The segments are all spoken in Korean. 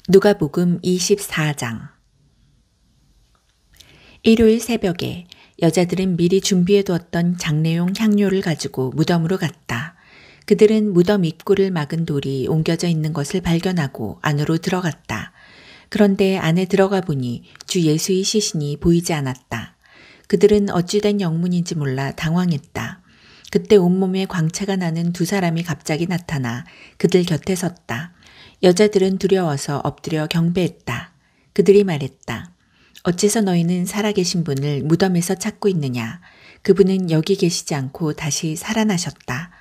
누가복음 24장. 일요일 새벽에 여자들은 미리 준비해 두었던 장례용 향료를 가지고 무덤으로 갔다. 그들은 무덤 입구를 막은 돌이 옮겨져 있는 것을 발견하고 안으로 들어갔다. 그런데 안에 들어가 보니 주 예수의 시신이 보이지 않았다. 그들은 어찌된 영문인지 몰라 당황했다. 그때 온몸에 광채가 나는 두 사람이 갑자기 나타나 그들 곁에 섰다. 여자들은 두려워서 엎드려 경배했다. 그들이 말했다. 어째서 너희는 살아계신 분을 무덤에서 찾고 있느냐? 그분은 여기 계시지 않고 다시 살아나셨다.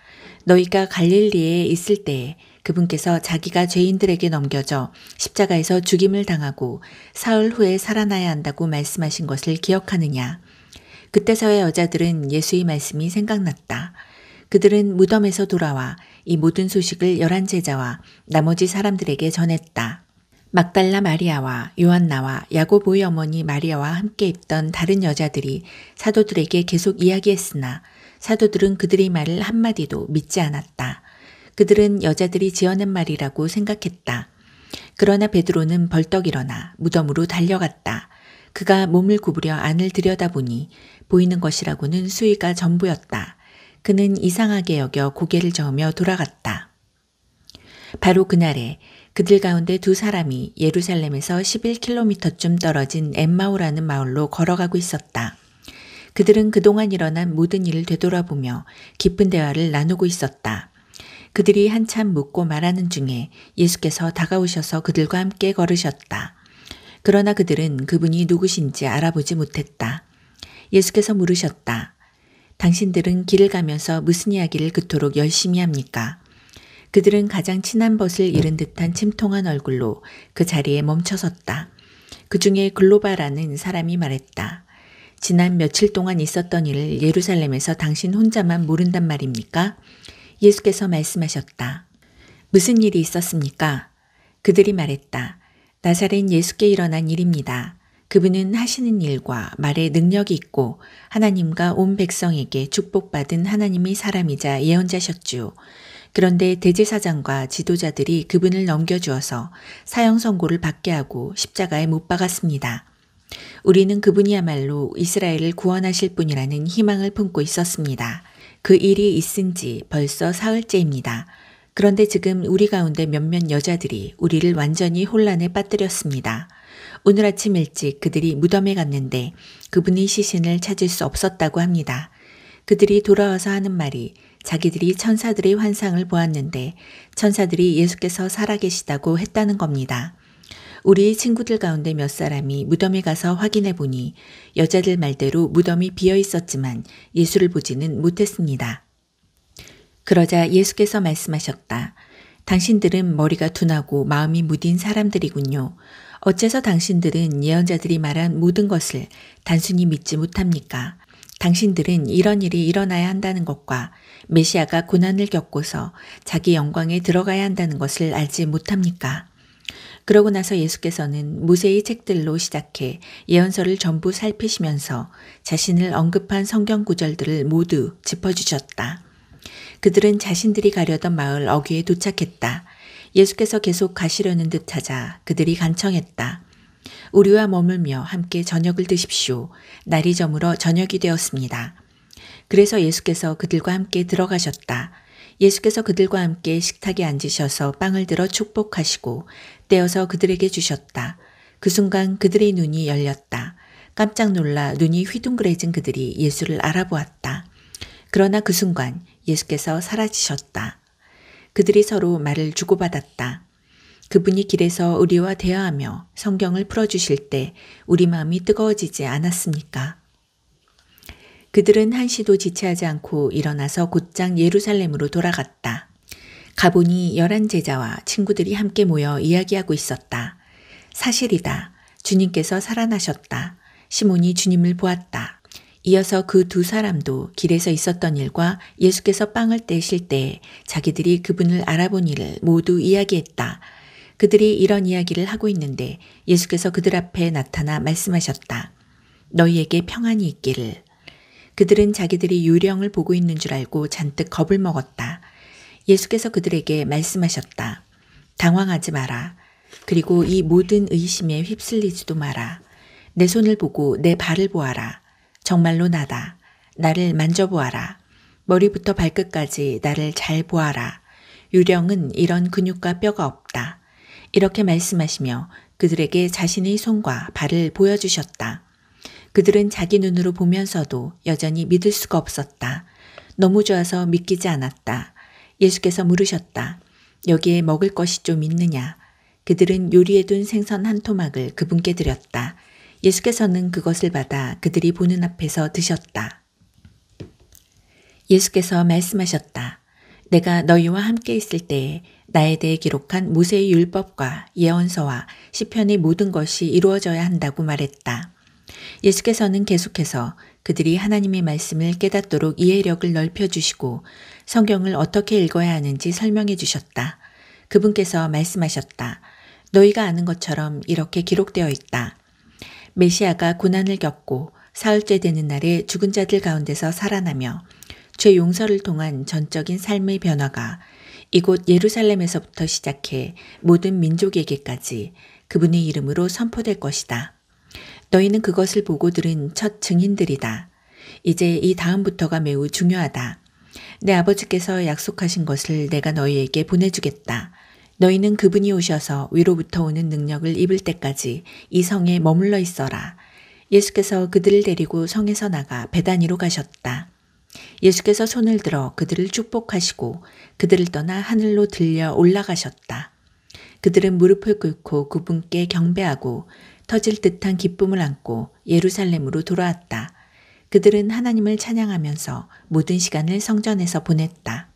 너희가 갈릴리에 있을 때에 그분께서 자기가 죄인들에게 넘겨져 십자가에서 죽임을 당하고 사흘 후에 살아나야 한다고 말씀하신 것을 기억하느냐? 그때서야 여자들은 예수의 말씀이 생각났다. 그들은 무덤에서 돌아와 이 모든 소식을 11제자와 나머지 사람들에게 전했다. 막달라 마리아와 요한나와 야고보의 어머니 마리아와 함께 있던 다른 여자들이 사도들에게 계속 이야기했으나 사도들은 그들의 말을 한마디도 믿지 않았다. 그들은 여자들이 지어낸 말이라고 생각했다. 그러나 베드로는 벌떡 일어나 무덤으로 달려갔다. 그가 몸을 구부려 안을 들여다보니 보이는 것이라고는 수위가 전부였다. 그는 이상하게 여겨 고개를 저으며 돌아갔다. 바로 그날에 그들 가운데 두 사람이 예루살렘에서 11km쯤 떨어진 엠마오라는 마을로 걸어가고 있었다. 그들은 그동안 일어난 모든 일을 되돌아보며 깊은 대화를 나누고 있었다. 그들이 한참 묻고 말하는 중에 예수께서 다가오셔서 그들과 함께 걸으셨다. 그러나 그들은 그분이 누구신지 알아보지 못했다. 예수께서 물으셨다. 당신들은 길을 가면서 무슨 이야기를 그토록 열심히 합니까? 그들은 가장 친한 벗을 잃은 듯한 침통한 얼굴로 그 자리에 멈춰섰다. 그 중에 글로바라는 사람이 말했다. 지난 며칠 동안 있었던 일을 예루살렘에서 당신 혼자만 모른단 말입니까? 예수께서 말씀하셨다. 무슨 일이 있었습니까? 그들이 말했다. 나사렛 예수께 일어난 일입니다. 그분은 하시는 일과 말에 능력이 있고 하나님과 온 백성에게 축복받은 하나님의 사람이자 예언자셨지요. 그런데 대제사장과 지도자들이 그분을 넘겨주어서 사형 선고를 받게 하고 십자가에 못 박았습니다. 우리는 그분이야말로 이스라엘을 구원하실 분이라는 희망을 품고 있었습니다. 그 일이 있은 지 벌써 사흘째입니다. 그런데 지금 우리 가운데 몇몇 여자들이 우리를 완전히 혼란에 빠뜨렸습니다. 오늘 아침 일찍 그들이 무덤에 갔는데 그분의 시신을 찾을 수 없었다고 합니다. 그들이 돌아와서 하는 말이 자기들이 천사들의 환상을 보았는데 천사들이 예수께서 살아계시다고 했다는 겁니다. 우리 친구들 가운데 몇 사람이 무덤에 가서 확인해 보니 여자들 말대로 무덤이 비어 있었지만 예수를 보지는 못했습니다. 그러자 예수께서 말씀하셨다. 당신들은 머리가 둔하고 마음이 무딘 사람들이군요. 어째서 당신들은 예언자들이 말한 모든 것을 단순히 믿지 못합니까? 당신들은 이런 일이 일어나야 한다는 것과 메시아가 고난을 겪고서 자기 영광에 들어가야 한다는 것을 알지 못합니까? 그러고 나서 예수께서는 모세의 책들로 시작해 예언서를 전부 살피시면서 자신을 언급한 성경 구절들을 모두 짚어주셨다. 그들은 자신들이 가려던 마을 어귀에 도착했다. 예수께서 계속 가시려는 듯 하자 그들이 간청했다. 우리와 머물며 함께 저녁을 드십시오. 날이 저물어 저녁이 되었습니다. 그래서 예수께서 그들과 함께 들어가셨다. 예수께서 그들과 함께 식탁에 앉으셔서 빵을 들어 축복하시고 떼어서 그들에게 주셨다. 그 순간 그들의 눈이 열렸다. 깜짝 놀라 눈이 휘둥그레진 그들이 예수를 알아보았다. 그러나 그 순간 예수께서 사라지셨다. 그들이 서로 말을 주고받았다. 그분이 길에서 우리와 대화하며 성경을 풀어주실 때 우리 마음이 뜨거워지지 않았습니까? 그들은 한시도 지체하지 않고 일어나서 곧장 예루살렘으로 돌아갔다. 가보니 11제자와 친구들이 함께 모여 이야기하고 있었다. 사실이다. 주님께서 살아나셨다. 시몬이 주님을 보았다. 이어서 그 두 사람도 길에서 있었던 일과 예수께서 빵을 떼실 때 자기들이 그분을 알아본 일을 모두 이야기했다. 그들이 이런 이야기를 하고 있는데 예수께서 그들 앞에 나타나 말씀하셨다. 너희에게 평안이 있기를. 그들은 자기들이 유령을 보고 있는 줄 알고 잔뜩 겁을 먹었다. 예수께서 그들에게 말씀하셨다. 당황하지 마라. 그리고 이 모든 의심에 휩쓸리지도 마라. 내 손을 보고 내 발을 보아라. 정말로 나다. 나를 만져보아라. 머리부터 발끝까지 나를 잘 보아라. 유령은 이런 근육과 뼈가 없다. 이렇게 말씀하시며 그들에게 자신의 손과 발을 보여주셨다. 그들은 자기 눈으로 보면서도 여전히 믿을 수가 없었다. 너무 좋아서 믿기지 않았다. 예수께서 물으셨다. 여기에 먹을 것이 좀 있느냐? 그들은 요리해 둔 생선 한 토막을 그분께 드렸다. 예수께서는 그것을 받아 그들이 보는 앞에서 드셨다. 예수께서 말씀하셨다. 내가 너희와 함께 있을 때에 나에 대해 기록한 모세의 율법과 예언서와 시편의 모든 것이 이루어져야 한다고 말했다. 예수께서는 계속해서 그들이 하나님의 말씀을 깨닫도록 이해력을 넓혀주시고 성경을 어떻게 읽어야 하는지 설명해 주셨다. 그분께서 말씀하셨다. 너희가 아는 것처럼 이렇게 기록되어 있다. 메시아가 고난을 겪고 사흘째 되는 날에 죽은 자들 가운데서 살아나며 죄 용서를 통한 전적인 삶의 변화가 이곳 예루살렘에서부터 시작해 모든 민족에게까지 그분의 이름으로 선포될 것이다. 너희는 그것을 보고 들은 첫 증인들이다. 이제 이 다음부터가 매우 중요하다. 내 아버지께서 약속하신 것을 내가 너희에게 보내주겠다. 너희는 그분이 오셔서 위로부터 오는 능력을 입을 때까지 이 성에 머물러 있어라. 예수께서 그들을 데리고 성에서 나가 베다니로 가셨다. 예수께서 손을 들어 그들을 축복하시고 그들을 떠나 하늘로 들려 올라가셨다. 그들은 무릎을 꿇고 그분께 경배하고 터질 듯한 기쁨을 안고 예루살렘으로 돌아왔다. 그들은 하나님을 찬양하면서 모든 시간을 성전에서 보냈다.